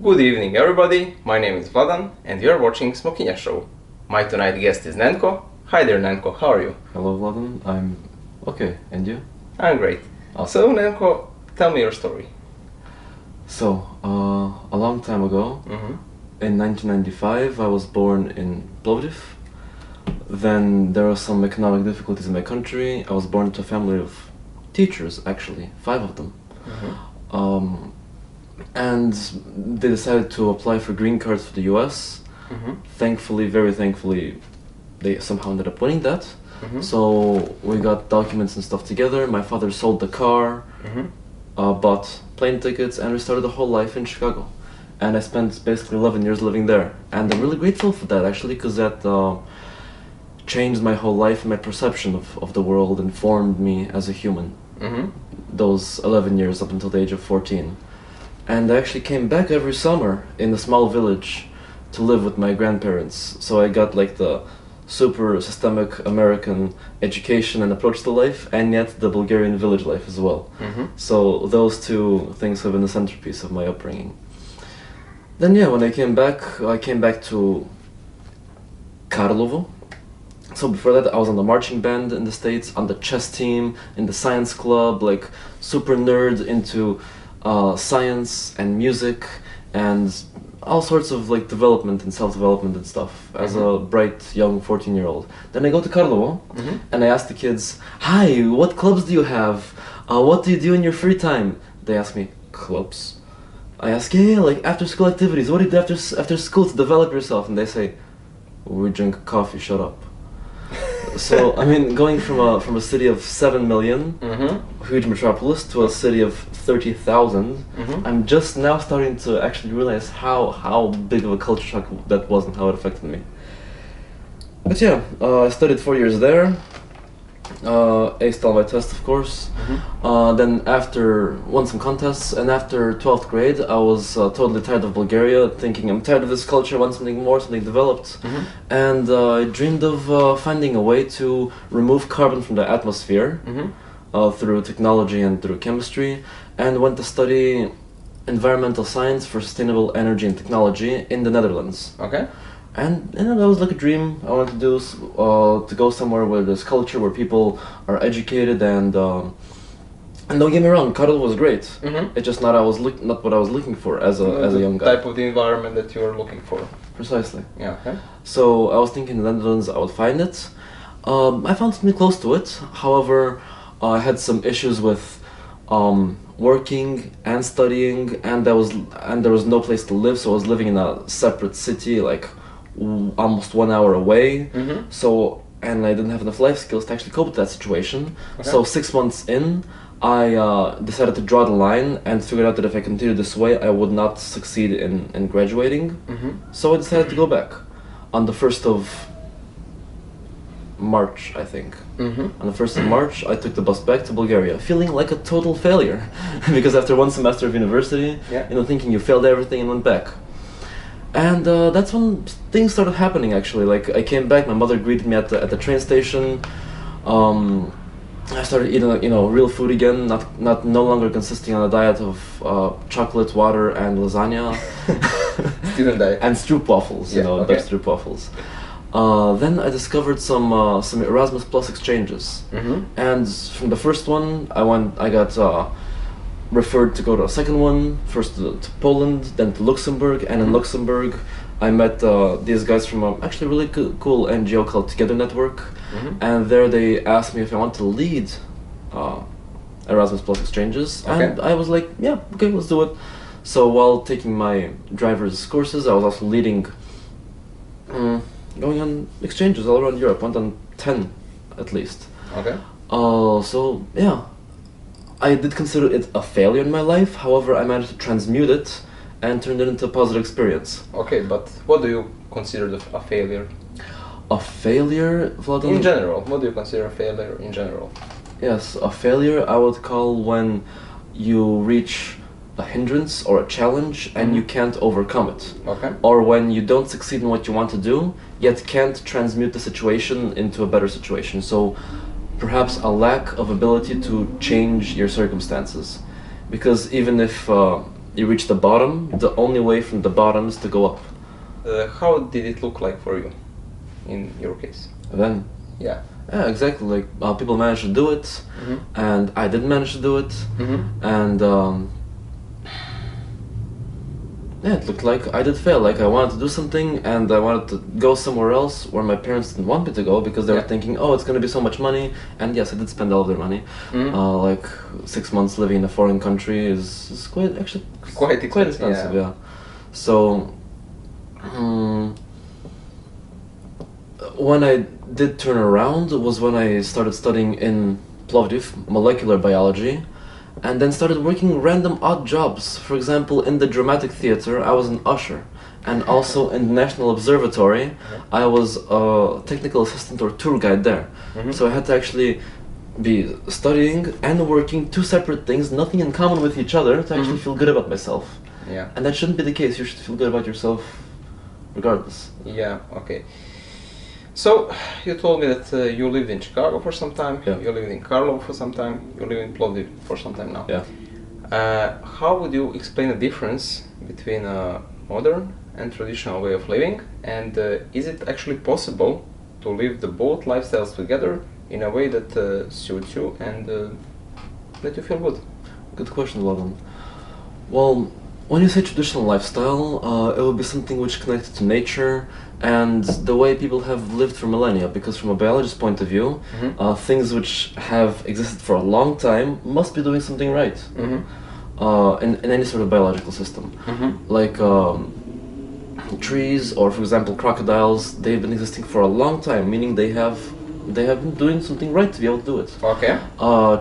Good evening everybody, my name is Vladan and you are watching Smokinya Show. My tonight guest is Nenko. Hi there Nenko, how are you? Hello Vladan, I'm okay, and you? I'm great. Awesome. So Nenko, tell me your story. So, a long time ago, in 1995, I was born in Plovdiv. Then there were some economic difficulties in my country. I was born into a family of teachers, actually, 5 of them. And they decided to apply for green cards for the US. Thankfully, very thankfully, they somehow ended up winning that. So we got documents and stuff together. My father sold the car, bought plane tickets, and we started a whole life in Chicago. And I spent basically 11 years living there. And I'm really grateful for that, actually, because that changed my whole life and my perception of the world and formed me as a human. Those 11 years up until the age of 14. And I actually came back every summer in a small village to live with my grandparents. So I got like the super systemic American education and approach to life, and yet the Bulgarian village life as well. So those two things have been the centerpiece of my upbringing. Then yeah, when I came back to Karlovo. So before that I was on the marching band in the States, on the chess team, in the science club, like super nerd into science and music and all sorts of like development and self-development and stuff as a bright young 14-year-old. Then I go to Karlovo and I ask the kids, "Hi, what clubs do you have? What do you do in your free time?" They ask me, "Clubs?" I ask, yeah, like after school activities. What do you do after school to develop yourself? And they say, "We drink coffee, shut up." So I mean, going from a city of 7 million, huge metropolis, to a city of 30,000, I'm just now starting to actually realize how big of a culture shock that was and how it affected me. But yeah, I studied 4 years there, aced all my tests, of course. Then after won some contests, and after 12th grade I was totally tired of Bulgaria, thinking I'm tired of this culture, I want something more, something developed. And I dreamed of finding a way to remove carbon from the atmosphere through technology and through chemistry, and went to study environmental science for sustainable energy and technology in the Netherlands. Okay. And you know, that was like a dream I wanted to do, to go somewhere where there's culture, where people are educated, and don't get me wrong, Karel was great. It's just not not what I was looking for as a young guy. Type of the environment that you were looking for. Precisely. Yeah. Okay. So I was thinking in the Netherlands I would find it. I found something close to it. However, I had some issues with working and studying, and there was no place to live. So I was living in a separate city, like almost 1 hour away. So, and I didn't have enough life skills to actually cope with that situation. So 6 months in, I decided to draw the line and figured out that if I continued this way I would not succeed in graduating. So I decided to go back on the 1st of March, I think. On the 1st of March I took the bus back to Bulgaria, feeling like a total failure because after 1 semester of university, you know, thinking you failed everything, and went back. And that's when things started happening, actually. Like, I came back, my mother greeted me at the train station. I started eating, you know, real food again, no longer consisting on a diet of chocolate, water, and lasagna. Student diet. And stroopwafels, you know, Dutch stroopwafels. Then I discovered some Erasmus Plus exchanges. And from the first one, I got referred to go to a second one, first to Poland, then to Luxembourg, and in Luxembourg I met these guys from a actually really cool NGO called Together Network, and there they asked me if I want to lead Erasmus Plus exchanges, and I was like, yeah, okay, let's do it. So while taking my driver's courses, I was also leading, going on exchanges all around Europe, went on 10 at least. So yeah, I did consider it a failure in my life. However, I managed to transmute it and turn it into a positive experience. Okay, but what do you consider a failure? A failure, Vladan? In general, what do you consider a failure in general? Yes, a failure I would call when you reach a hindrance or a challenge and you can't overcome it. Or when you don't succeed in what you want to do, yet can't transmute the situation into a better situation. So perhaps a lack of ability to change your circumstances. Because even if you reach the bottom, the only way from the bottom is to go up. How did it look like for you, in your case? Then, Yeah. yeah, exactly. Like people managed to do it, and I didn't manage to do it, and yeah, it looked like I did fail. Like I wanted to do something, and I wanted to go somewhere else where my parents didn't want me to go because they were thinking, oh, it's going to be so much money. And yes, I did spend all of their money. Like 6 months living in a foreign country is quite expensive. Yeah. So when I did turn around was when I started studying in Plovdiv molecular biology. And then started working random odd jobs. For example, in the dramatic theater, I was an usher. And also in the National Observatory, I was a technical assistant or tour guide there. So I had to actually be studying and working, two separate things, nothing in common with each other, to actually feel good about myself. Yeah. And that shouldn't be the case. You should feel good about yourself regardless. Yeah, okay. So, you told me that you lived in Chicago for some time, you lived in Karlov for some time, you live in Plovdiv for some time now. Yeah. How would you explain the difference between a modern and traditional way of living, and is it actually possible to live the both lifestyles together in a way that suits you and that you feel good? Good question, Vladan. Well, when you say traditional lifestyle, it will be something which connected to nature and the way people have lived for millennia, because from a biologist's point of view, things which have existed for a long time must be doing something right in any sort of biological system. Like trees, or for example crocodiles, they've been existing for a long time, meaning they have been doing something right to be able to do it. Okay.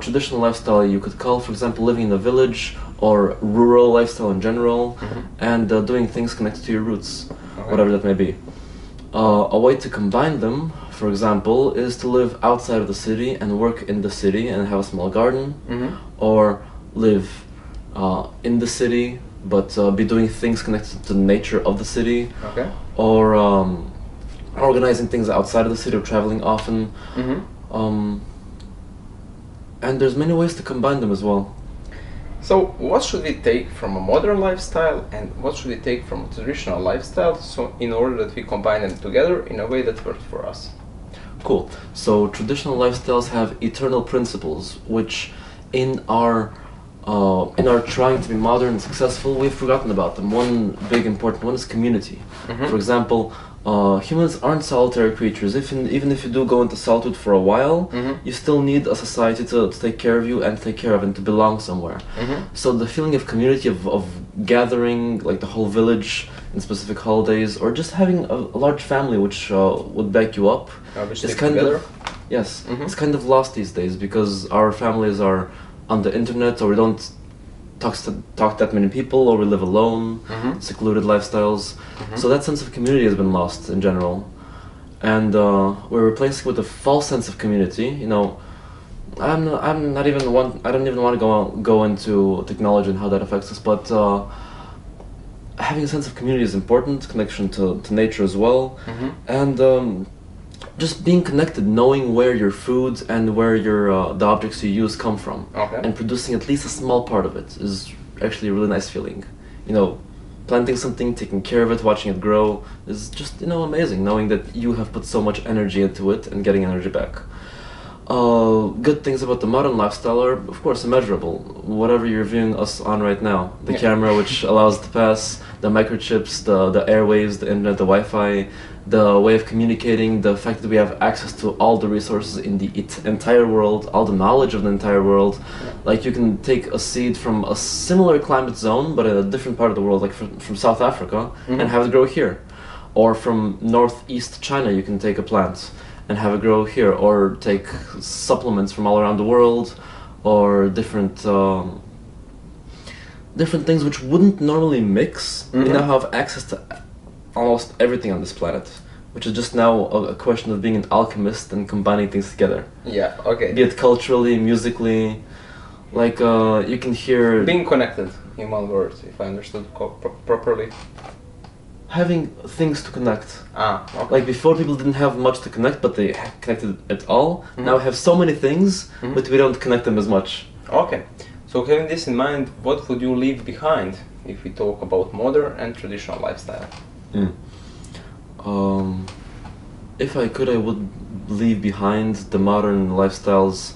Traditional lifestyle you could call, for example, living in a village or rural lifestyle in general, and doing things connected to your roots, whatever that may be. A way to combine them, for example, is to live outside of the city and work in the city and have a small garden, or live in the city but be doing things connected to the nature of the city, or organizing things outside of the city or traveling often. And there's many ways to combine them as well. So what should we take from a modern lifestyle and what should we take from a traditional lifestyle, so in order that we combine them together in a way that works for us? Cool. So traditional lifestyles have eternal principles which in our trying to be modern and successful, we've forgotten about them. One big important one is community. For example, humans aren't solitary creatures. Even if you do go into solitude for a while, you still need a society to take care of you and take care of and to belong somewhere. So the feeling of community, of gathering, like the whole village in specific holidays, or just having a large family which would back you up, is kind of, yes, it's kind of lost these days because our families are on the internet, or we don't talk that many people, or we live alone, secluded lifestyles. So that sense of community has been lost in general, and we're replacing it with a false sense of community. You know, I don't even want to go into technology and how that affects us, but having a sense of community is important, connection to nature as well, and just being connected, knowing where your food and where your the objects you use come from, and producing at least a small part of it is actually a really nice feeling. You know, planting something, taking care of it, watching it grow is just, you know, amazing, knowing that you have put so much energy into it and getting energy back. Good things about the modern lifestyle are, of course, immeasurable. Whatever you're viewing us on right now, the camera which allows it to pass, the microchips, the airwaves, the internet, the Wi-Fi, the way of communicating, the fact that we have access to all the resources in the entire world, all the knowledge of the entire world. Like, you can take a seed from a similar climate zone, but in a different part of the world, like from South Africa, and have it grow here. Or from northeast China, you can take a plant and have it grow here, or take supplements from all around the world, or different things which wouldn't normally mix. You now have access to almost everything on this planet, which is just now a question of being an alchemist and combining things together. Yeah, okay. Be it culturally, musically, like you can hear... Being connected, in one word, if I understood properly. Having things to connect. Okay. Like before, people didn't have much to connect, but they connected at all. Now we have so many things, but we don't connect them as much. Okay. So having this in mind, what would you leave behind if we talk about modern and traditional lifestyle? Mm. If I could, I would leave behind the modern lifestyles,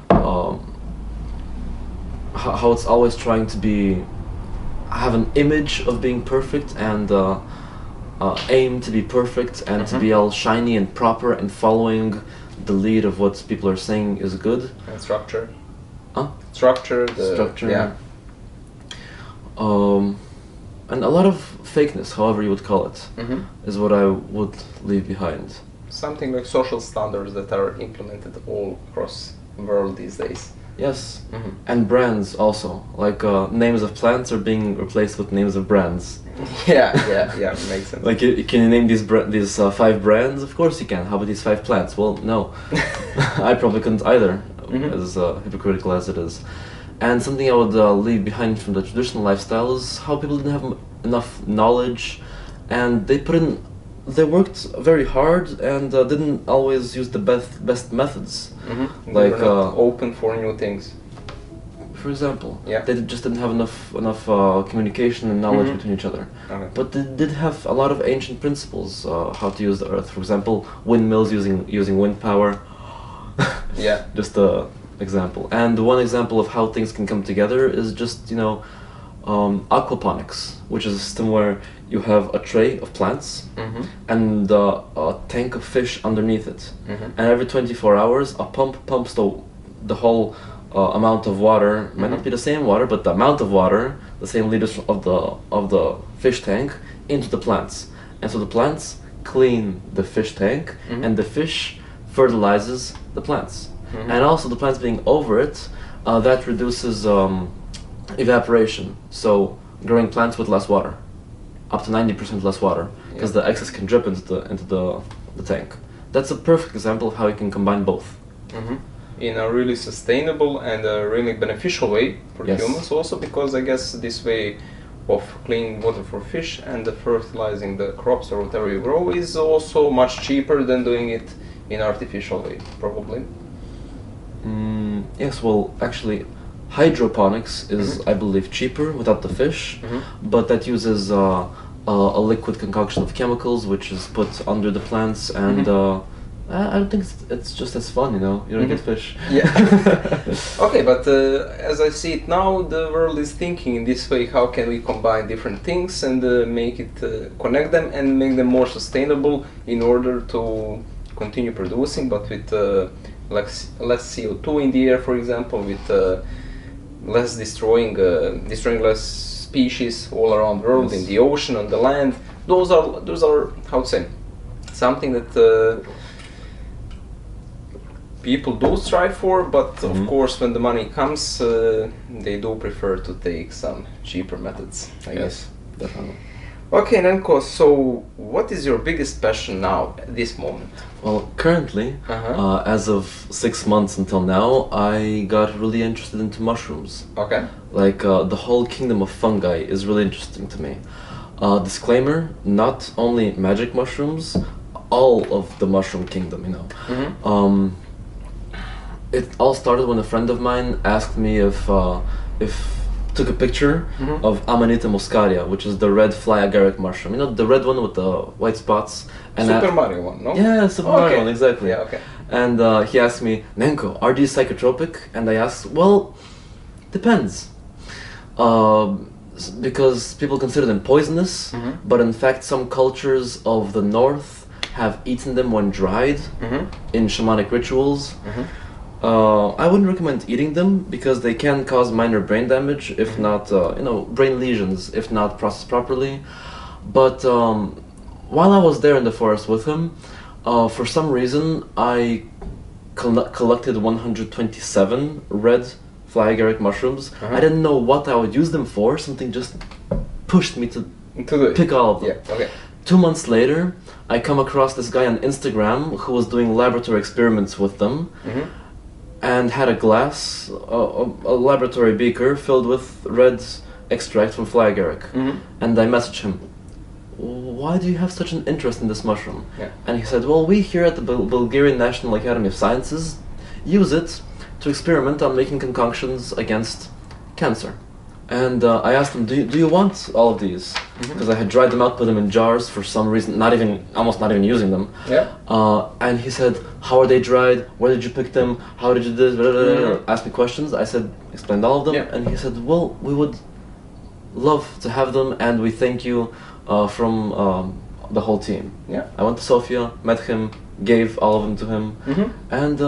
how it's always trying to have an image of being perfect and aim to be perfect and to be all shiny and proper and following the lead of what people are saying is good. And structure. Huh? Structure. Yeah. And a lot of fakeness, however you would call it, is what I would leave behind. Something like social standards that are implemented all across the world these days. Yes, and brands also. Like names of plants are being replaced with names of brands. Yeah, makes sense. Like, can you name these 5 brands? Of course you can. How about these 5 plants? Well, no. I probably couldn't either, as hypocritical as it is. And something I would leave behind from the traditional lifestyle is how people didn't have enough knowledge, and they worked very hard and didn't always use the best methods. Like they were not open for new things. For example, yeah, they just didn't have enough communication and knowledge between each other. Okay. But they did have a lot of ancient principles, how to use the earth. For example, windmills using wind power. Yeah. Just a example. And one example of how things can come together is just aquaponics, which is a system where you have a tray of plants and a tank of fish underneath it. And every 24 hours, a pump pumps the whole amount of water, might not be the same water, but the amount of water, the same liters of the fish tank, into the plants. And so the plants clean the fish tank, and the fish fertilizes the plants. And also the plants being over it, that reduces evaporation. So growing plants with less water, up to 90% less water, because the excess can drip into the tank. That's a perfect example of how you can combine both. In a really sustainable and a really beneficial way for humans also, because I guess this way of cleaning water for fish and fertilizing the crops or whatever you grow is also much cheaper than doing it in artificial way, probably. Yes, well, actually, hydroponics is, I believe, cheaper without the fish, but that uses a liquid concoction of chemicals which is put under the plants, and I don't think it's just as fun, you don't get fish. Yeah. Okay, but as I see it now, the world is thinking in this way: how can we combine different things and make it connect them and make them more sustainable in order to continue producing, but with less CO2 in the air, for example, with less destroying less species all around the world, in the ocean, on the land. Those are how to say, something that people do strive for, but of course when the money comes, they do prefer to take some cheaper methods, I guess. Definitely. Okay, Nenkos, so what is your biggest passion now, at this moment? Well, currently, as of 6 months until now, I got really interested into mushrooms. Okay. Like, the whole kingdom of fungi is really interesting to me. Disclaimer, not only magic mushrooms, all of the mushroom kingdom, It all started when a friend of mine asked me if took a picture of Amanita muscaria, which is the red fly agaric mushroom. The red one with the white spots. And Super Mario one, no? Yeah, Super Mario one, exactly. Yeah, okay. And he asked me, Nenko, are these psychotropic? And I asked, well, depends. Because people consider them poisonous, but in fact some cultures of the north have eaten them when dried in shamanic rituals. I wouldn't recommend eating them because they can cause minor brain damage, if not, brain lesions, if not processed properly. But while I was there in the forest with him, for some reason I collected 127 red fly agaric mushrooms. I didn't know what I would use them for. Something just pushed me to pick all of them. Yeah, okay. 2 months later, I come across this guy on Instagram who was doing laboratory experiments with them. And had a glass, a laboratory beaker filled with red extract from fly agaric. And I messaged him, why do you have such an interest in this mushroom? And he said, well, we here at the Bulgarian National Academy of Sciences use it to experiment on making concoctions against cancer. And I asked him, do you want all of these? Because I had dried them out, put them in jars for some reason, almost not even using them. Yeah. And he said, how are they dried? Where did you pick them? How did you do this? Blah, blah, blah, blah. Asked me questions. I said, explained all of them. Yeah. And he said, well, we would love to have them, and we thank you from the whole team. Yeah. I went to Sofia, met him, gave all of them to him, and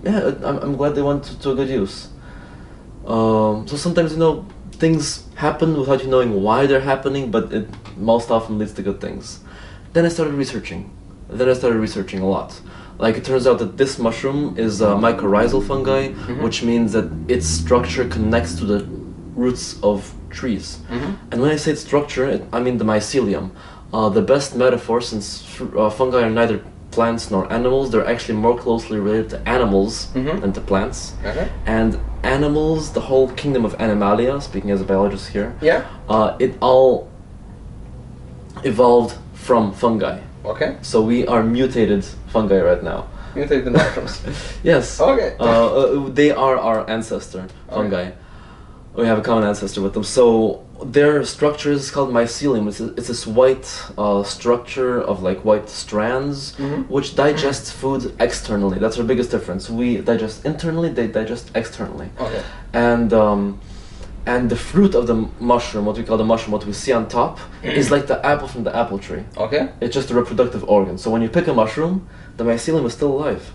yeah, I'm glad they went to a good use. So sometimes, you know, things happen without you knowing why they're happening, but it most often leads to good things. Then I started researching. A lot. Like, it turns out that this mushroom is a mycorrhizal fungi, which means that its structure connects to the roots of trees. And when I say structure, I mean the mycelium. The best metaphor, since fungi are neither plants nor animals, they're actually more closely related to animals than to plants. Okay. And animals, the whole kingdom of Animalia, speaking as a biologist here, Yeah. it all evolved from fungi. Okay. So we are mutated fungi right now. Mutated mushrooms. Yes. Okay. They are our ancestor, fungi. We have a common ancestor with them. So their structure is called mycelium. It's this white structure of like white strands, which digest food externally. That's our biggest difference. We digest internally, they digest externally. Okay. And the fruit of the mushroom, what we call the mushroom, what we see on top, is like the apple from the apple tree. Okay. It's just a reproductive organ. So when you pick a mushroom, the mycelium is still alive.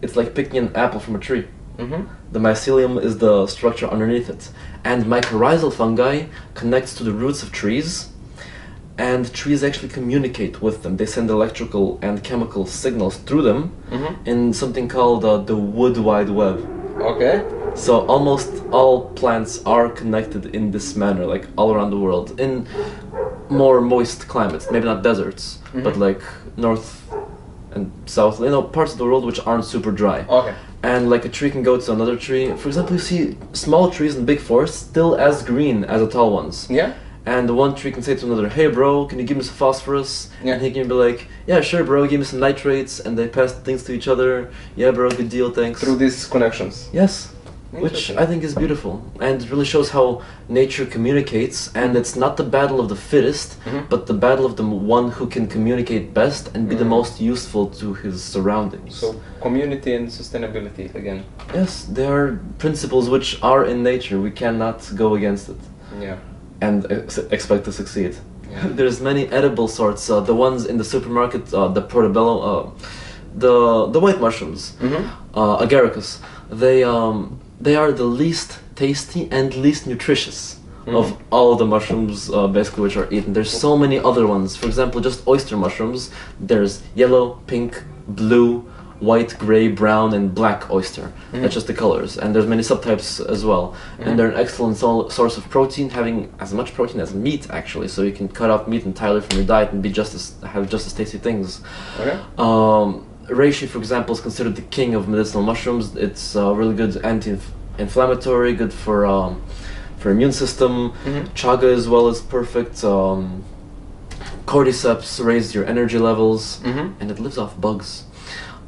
It's like picking an apple from a tree. The mycelium is the structure underneath it. And mycorrhizal fungi connects to the roots of trees, and trees actually communicate with them. They send electrical and chemical signals through them in something called the wood wide web. Okay. So almost all plants are connected in this manner, like all around the world, in more moist climates, maybe not deserts, but like north and south, you know, parts of the world which aren't super dry. Okay. And like a tree can go to another tree. For example, you see small trees in big forests still as green as the tall ones. Yeah. And one tree can say to another, hey bro, can you give me some phosphorus? Yeah. And he can be like, yeah, sure bro, give me some nitrates. And they pass things to each other. Yeah bro, good deal, thanks. Through these connections. Yes. Which I think is beautiful, and it really shows how nature communicates, and it's not the battle of the fittest, but the battle of the one who can communicate best and be the most useful to his surroundings. So community and sustainability again. Yes, they are principles which are in nature. We cannot go against it Yeah. and expect to succeed. Yeah. There's many edible sorts. The ones in the supermarket, the portobello, the white mushrooms, agaricus. They are the least tasty and least nutritious of all the mushrooms, basically, which are eaten. There's so many other ones. For example, just oyster mushrooms. There's yellow, pink, blue, white, gray, brown, and black oyster. That's just the colors. And there's many subtypes as well. And they're an excellent source of protein, having as much protein as meat, actually. So you can cut out meat entirely from your diet and have just as tasty things. Okay. Reishi, for example, is considered the king of medicinal mushrooms. It's really good anti-inflammatory, good for immune system. Chaga as well is perfect. Cordyceps raise your energy levels, and it lives off bugs.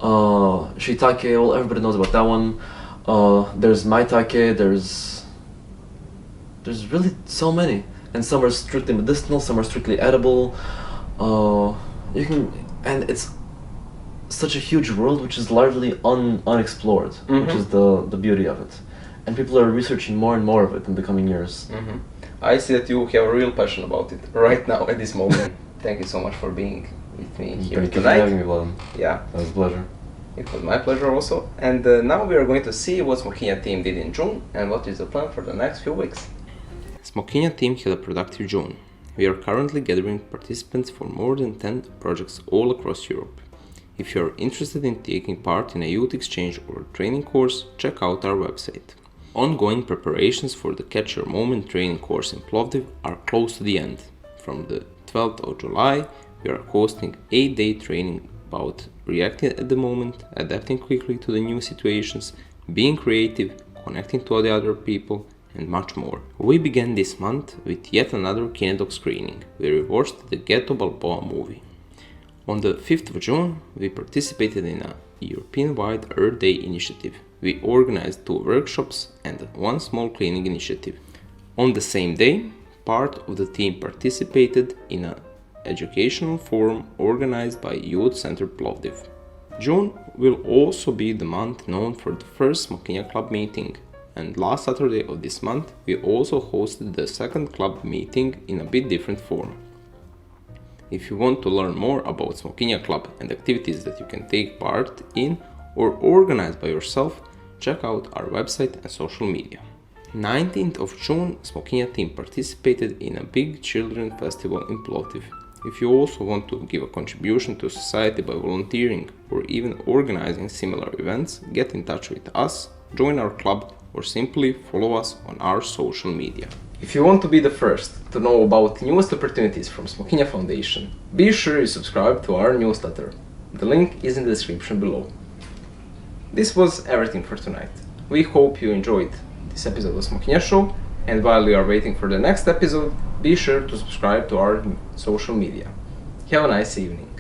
Shiitake, well, everybody knows about that one. There's maitake. There's really so many, and some are strictly medicinal, some are strictly edible. And it's such a huge world which is largely unexplored, which is the beauty of it. And people are researching more and more of it in the coming years. I see that you have a real passion about it right now at this moment. Thank you so much for being with me here Thank you tonight. for having me, Vladan. Yeah, That was a pleasure. it was my pleasure also. And now we are going to see what Smokinya team did in June and what is the plan for the next few weeks. Smokinya team had a productive June. We are currently gathering participants for more than 10 projects all across Europe. If you are interested in taking part in a youth exchange or training course, check out our website. Ongoing preparations for the Catch Your Moment training course in Plovdiv are close to the end. From the 12th of July, we are hosting 8-day training about reacting at the moment, adapting quickly to the new situations, being creative, connecting to the other people, and much more. We began this month with yet another Kinedog screening, where we watched the Ghetto Balboa movie. On the 5th of June, we participated in a European-wide Earth Day initiative. We organized 2 workshops and 1 small cleaning initiative. On the same day, part of the team participated in an educational forum organized by Youth Center Plovdiv. June will also be the month known for the first Smokinya Club meeting, and last Saturday of this month we also hosted the second club meeting in a bit different form. If you want to learn more about Smokinya Club and activities that you can take part in or organize by yourself, check out our website and social media. 19th of June, Smokinya team participated in a big children festival in Plovdiv. If you also want to give a contribution to society by volunteering or even organizing similar events, get in touch with us, join our club, or simply follow us on our social media. If you want to be the first to know about newest opportunities from Smokinya Foundation, be sure you subscribe to our newsletter. The link is in the description below. This was everything for tonight. We hope you enjoyed this episode of Smokinya Show, and while you are waiting for the next episode, be sure to subscribe to our social media. Have a nice evening.